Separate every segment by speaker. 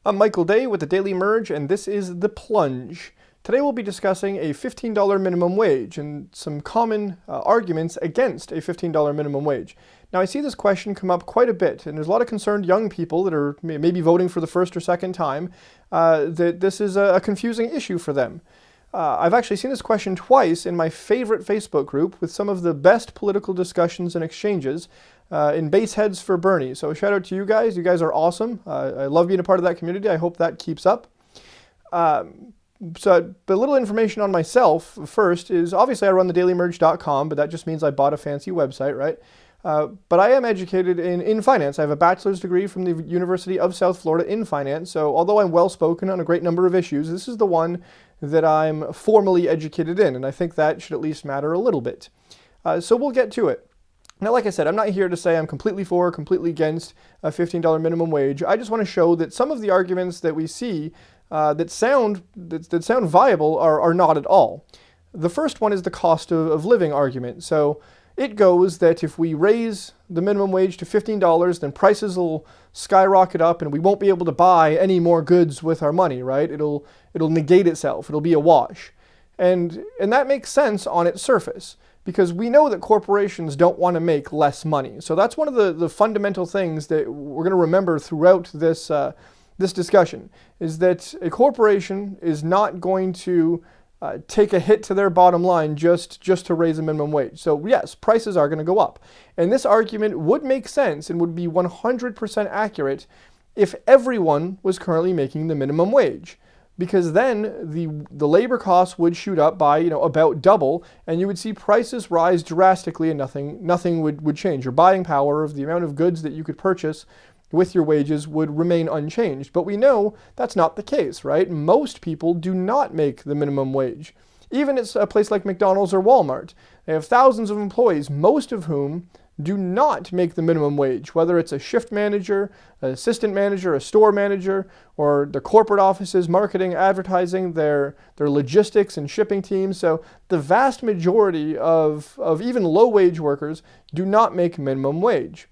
Speaker 1: I'm Michael Day with the Daily Merge, and this is The Plunge. Today we'll be discussing a $15 minimum wage and some common arguments against a $15 minimum wage. Now, I see this question come up quite a bit, and there's a lot of concerned young people that are maybe voting for the first or second time that this is a confusing issue for them. I've actually seen this question twice in my favorite Facebook group with some of the best political discussions and exchanges in Base Heads for Bernie. So shout out to you guys. You guys are awesome. I love being a part of that community. I hope that keeps up. So a little information on myself first is obviously I run thedailymerge.com, but that just means I bought a fancy website, right? But I am educated in finance. I have a bachelor's degree from the University of South Florida in finance. So although I'm well spoken on a great number of issues, this is the one that I'm formally educated in. And I think that should at least matter a little bit. So we'll get to it. Now, like I said, I'm not here to say I'm completely for, completely against a $15 minimum wage. I just want to show that some of the arguments that we see that sound viable are not at all. The first one is the cost of living argument. So it goes that if we raise the minimum wage to $15, then prices will skyrocket up and we won't be able to buy any more goods with our money, right? It'll negate itself. It'll be a wash. And that makes sense on its surface, because we know that corporations don't want to make less money. So that's one of the fundamental things that we're going to remember throughout this discussion, is that a corporation is not going to take a hit to their bottom line just to raise a minimum wage. So yes, prices are going to go up. And this argument would make sense and would be 100% accurate if everyone was currently making the minimum wage, because then the labor costs would shoot up by about double, and you would see prices rise drastically, and nothing would change. Your buying power of the amount of goods that you could purchase with your wages would remain unchanged. But we know that's not the case, right? Most people do not make the minimum wage. Even at a place like McDonald's or Walmart, they have thousands of employees, most of whom do not make the minimum wage, whether it's a shift manager, an assistant manager, a store manager, or the corporate offices, marketing, advertising, their logistics and shipping teams. So the vast majority of even low-wage workers do not make minimum wage.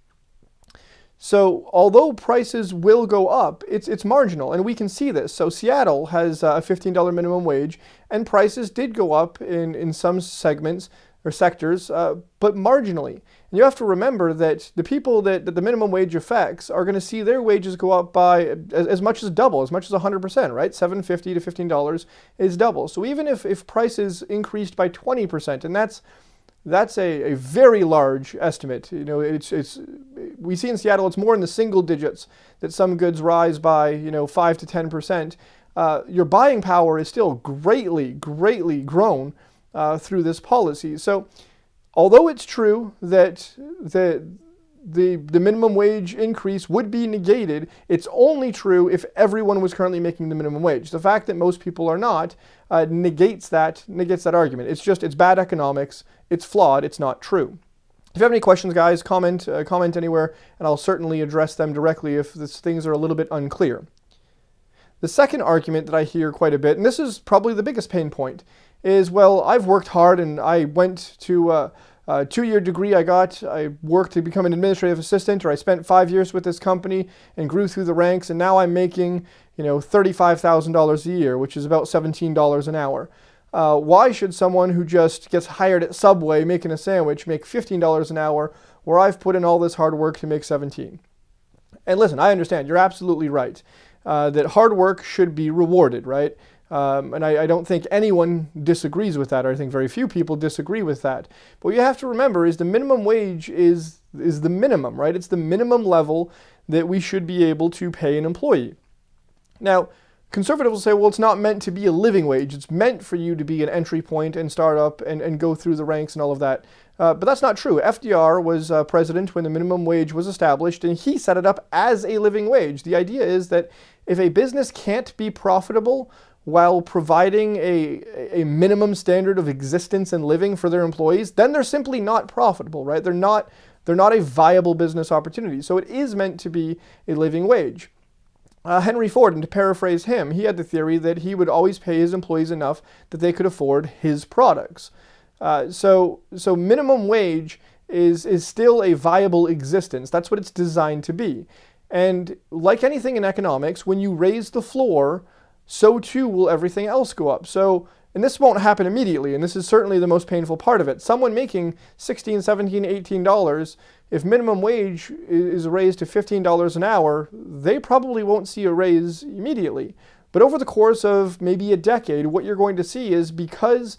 Speaker 1: So although prices will go up, it's marginal, and we can see this. So Seattle has a $15 minimum wage, and prices did go up in some segments or sectors, but marginally. And you have to remember that the people that the minimum wage affects are going to see their wages go up by as much as double, as much as 100%, right? $7.50 to $15 is double. So even if prices increased by 20%, and that's a very large estimate. We see in Seattle it's more in the single digits that some goods rise by 5 to 10%. Your buying power is still greatly grown through this policy. So although it's true that the minimum wage increase would be negated, it's only true if everyone was currently making the minimum wage. The fact that most people are not negates that argument. It's bad economics. It's flawed. It's not true. If you have any questions, guys, comment anywhere, and I'll certainly address them directly if things are a little bit unclear. The second argument that I hear quite a bit, and this is probably the biggest pain point, is, well, I've worked hard and I went to a 2-year degree I worked to become an administrative assistant, or I spent 5 years with this company and grew through the ranks, and now I'm making $35,000 a year, which is about $17 an hour. Why should someone who just gets hired at Subway making a sandwich make $15 an hour, where I've put in all this hard work to make $17? And listen, I understand, you're absolutely right, that hard work should be rewarded, right? And I don't think anyone disagrees with that, or I think very few people disagree with that. But what you have to remember is the minimum wage is the minimum, right? It's the minimum level that we should be able to pay an employee. Now, conservatives will say, well, it's not meant to be a living wage. It's meant for you to be an entry point and start up and go through the ranks and all of that. But that's not true. FDR was president when the minimum wage was established, and he set it up as a living wage. The idea is that if a business can't be profitable while providing a minimum standard of existence and living for their employees, then they're simply not profitable, right? They're not a viable business opportunity. So it is meant to be a living wage. Henry Ford, and to paraphrase him, he had the theory that he would always pay his employees enough that they could afford his products. So minimum wage is still a viable existence. That's what it's designed to be. And like anything in economics, when you raise the floor, so too will everything else go up. So, and this won't happen immediately, and this is certainly the most painful part of it. Someone making $16, $17, $18, if minimum wage is raised to $15 an hour, they probably won't see a raise immediately. But over the course of maybe a decade, what you're going to see is, because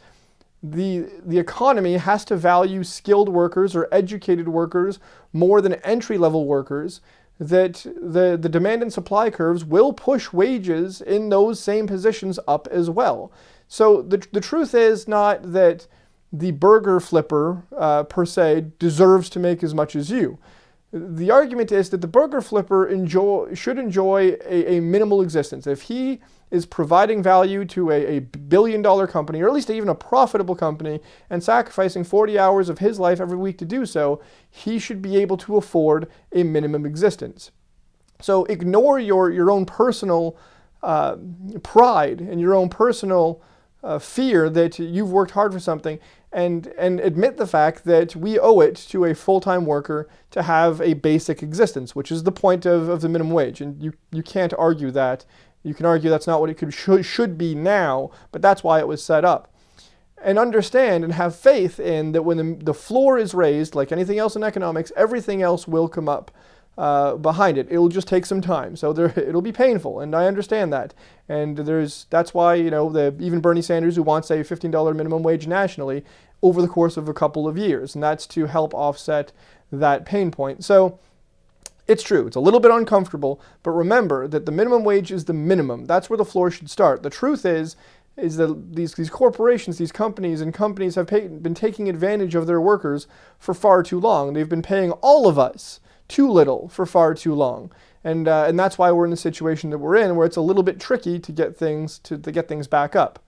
Speaker 1: the economy has to value skilled workers or educated workers more than entry-level workers, that the demand and supply curves will push wages in those same positions up as well. So the truth is not that the burger flipper per se deserves to make as much as you. The argument is that the burger flipper should enjoy a minimal existence. If he is providing value to a billion-dollar company, or at least even a profitable company, and sacrificing 40 hours of his life every week to do so, he should be able to afford a minimum existence. So ignore your own personal pride and your own personal fear that you've worked hard for something, and admit the fact that we owe it to a full-time worker to have a basic existence, which is the point of the minimum wage. And you can't argue that. You can argue that's not what it should be now, but that's why it was set up. And understand and have faith in that when the floor is raised, like anything else in economics, everything else will come up behind it. It'll just take some time. So it'll be painful, and I understand that. And that's why, even Bernie Sanders, who wants a $15 minimum wage nationally over the course of a couple of years, and that's to help offset that pain point. So it's true, it's a little bit uncomfortable, but remember that the minimum wage is the minimum. That's where the floor should start. The truth is that these corporations, these companies have been taking advantage of their workers for far too long. They've been paying all of us too little for far too long. And that's why we're in the situation that we're in, where it's a little bit tricky to get things back up.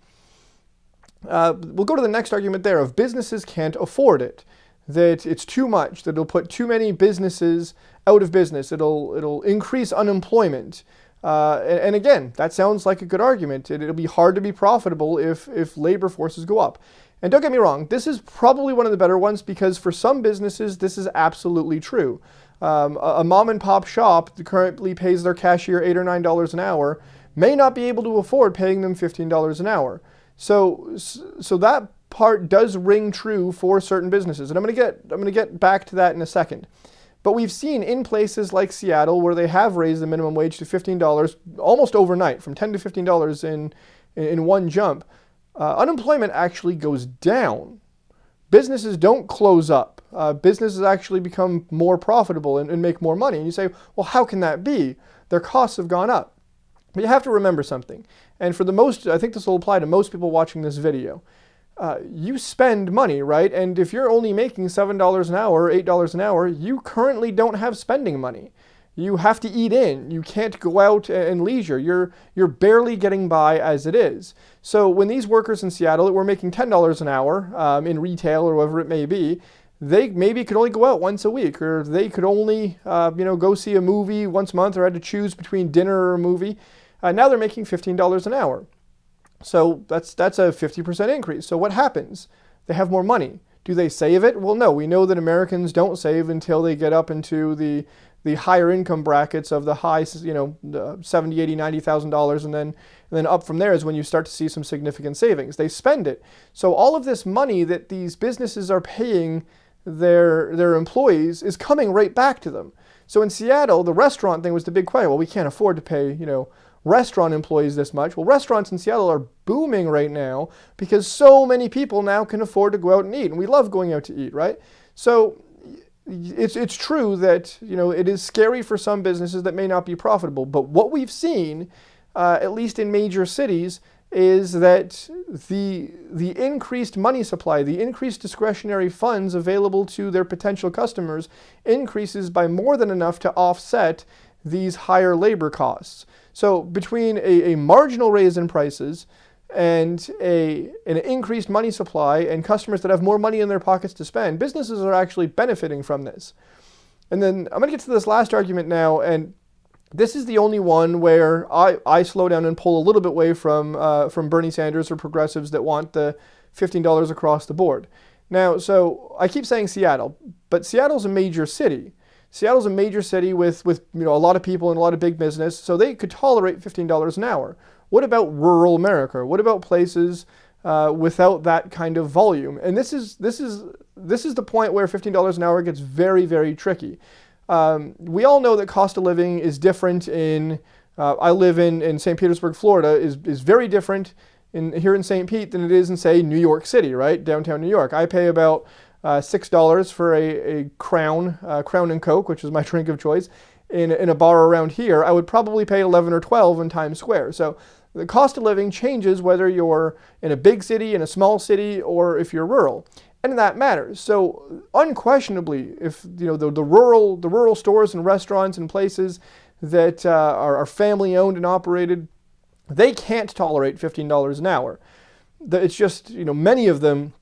Speaker 1: We'll go to the next argument there of businesses can't afford it, that it's too much, that it'll put too many businesses out of business, it'll increase unemployment. And again, that sounds like a good argument. It'll be hard to be profitable if labor forces go up. And don't get me wrong, this is probably one of the better ones, because for some businesses, this is absolutely true. A mom and pop shop that currently pays their cashier $8 or $9 an hour may not be able to afford paying them $15 an hour. So that part does ring true for certain businesses, and I'm going to get back to that in a second. But we've seen in places like Seattle, where they have raised the minimum wage to $15 almost overnight, from $10 to $15 in one jump, unemployment actually goes down. Businesses don't close up. Businesses actually become more profitable and make more money. And you say, well, how can that be? Their costs have gone up. But you have to remember something. And I think this will apply to most people watching this video. You spend money, right? And if you're only making $7 an hour or $8 an hour, you currently don't have spending money. You have to eat in. You can't go out and leisure. You're barely getting by as it is. So when these workers in Seattle that were making $10 an hour in retail or whatever it may be, they maybe could only go out once a week, or they could only go see a movie once a month, or had to choose between dinner or a movie. Now they're making $15 an hour. So that's a 50% increase. So what happens? They have more money. Do they save it? Well, no. We know that Americans don't save until they get up into the higher income brackets of the high, the $70,000, $80,000, $90,000, and then up from there is when you start to see some significant savings. They spend it. So all of this money that these businesses are paying their employees is coming right back to them. So in Seattle, the restaurant thing was the big question. Well, we can't afford to pay, restaurant employees this much. Well, restaurants in Seattle are booming right now because so many people now can afford to go out and eat, and we love going out to eat, right? So it's true that it is scary for some businesses that may not be profitable, but what we've seen, at least in major cities, is that the increased money supply, the increased discretionary funds available to their potential customers increases by more than enough to offset these higher labor costs. So between a marginal raise in prices and an increased money supply and customers that have more money in their pockets to spend, businesses are actually benefiting from this. And then I'm going to get to this last argument now, and this is the only one where I slow down and pull a little bit away from Bernie Sanders or progressives that want the $15 across the board. Now, so I keep saying Seattle, but Seattle's a major city. Seattle's a major city with a lot of people and a lot of big business, so they could tolerate $15 an hour. What about rural America? What about places without that kind of volume? And this is the point where $15 an hour gets very, very tricky. We all know that cost of living is different in, I live in St. Petersburg, Florida, is very different here in St. Pete than it is in, say, New York City, right? Downtown New York. I pay about $6 for a Crown and Coke, which is my drink of choice. In a bar around here, I would probably pay 11 or 12 in Times Square. So the cost of living changes whether you're in a big city, in a small city, or if you're rural. And that matters. So unquestionably, if the rural stores and restaurants and places that are family owned and operated, they can't tolerate $15 an hour. It's just, many of them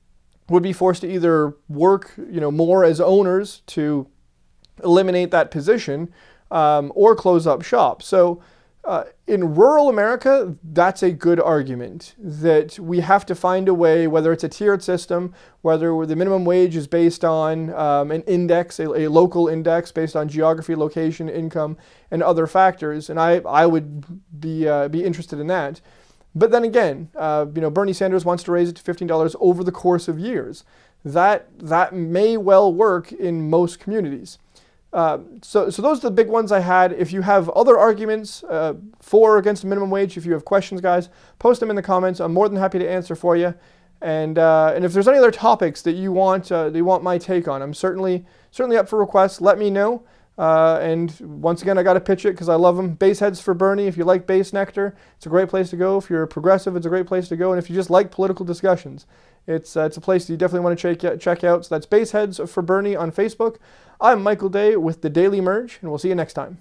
Speaker 1: would be forced to either work, more as owners to eliminate that position, or close up shop. So in rural America, that's a good argument that we have to find a way, whether it's a tiered system, whether the minimum wage is based on an index, a local index based on geography, location, income, and other factors. And I would be interested in that. But then again, Bernie Sanders wants to raise it to $15 over the course of years. That may well work in most communities. So those are the big ones I had. If you have other arguments for or against minimum wage, if you have questions, guys, post them in the comments. I'm more than happy to answer for you. And if there's any other topics that you want my take on, I'm certainly up for requests. Let me know. And once again, I got to pitch it because I love them. Base Heads for Bernie. If you like base nectar, it's a great place to go. If you're a progressive, it's a great place to go. And if you just like political discussions, it's a place that you definitely want to check out. So that's Base Heads for Bernie on Facebook. I'm Michael Day with the Daily Merge, and we'll see you next time.